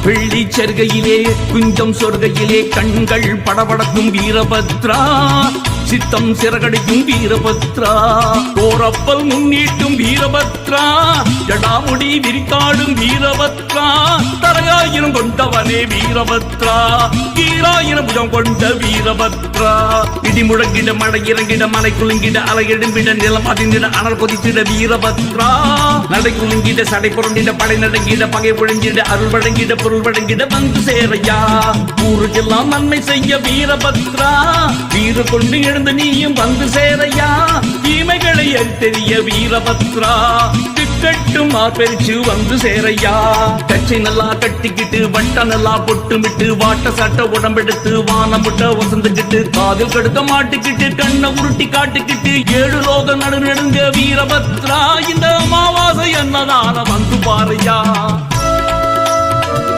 வெள்ளி செருகையிலே குஞ்சம் சொர்கையிலே கண்கள் படபடக்கும் வீரபத்ரா சித்தம் சிறகடிக்கும் வீரபத்ரா கோரப்பல் முன்னீட்டும் வீரபத்ரா ஜடாமுடி விரித்தாடும் வீரபத்ரா தரையாயிரம் கொண்டவனே வீரபத்ரா ஈராயிரம் புஜம் கொண்ட வீரபத்ரா இடி முழங்கிட மழை இறங்கிட மலை குலுங்கிட அலை எழும்பிட நிலம் அதிர்ந்திட அனல் கொதித்திட வீரபத்ரா நடை குலுங்கிட சடை புரண்டிட படை நடங்கிட பகை ஒழுங்கிட அருள் வழங்கிட பொருள் வழங்கிட வந்து சேரையா ஊருக்கெல்லாம் நன்மை செய்ய வீரபத்ரா வீர கொண்டு எழுந்த நீயும் வந்து சேரையா தீமைகளை தெரிய வீரபத்ரா திக்கட்டும் மார்பெரிச்சு வந்து சேரையா கச்சை நல்லா கட்டிக்கிட்டு வட்ட நல்லா பொட்டுமிட்டு வாட்ட சட்ட உடம்பெடுத்து வானம் முட்ட வசந்துக்கிட்டு காதில் கடுக்க மாட்டிக்கிட்டு கண்ணை உருட்டி காட்டிக்கிட்டு 7 லோக நடுநடுங்க வீரபத்ரா இந்த அமாவாசை என்னதான வந்து பாறையா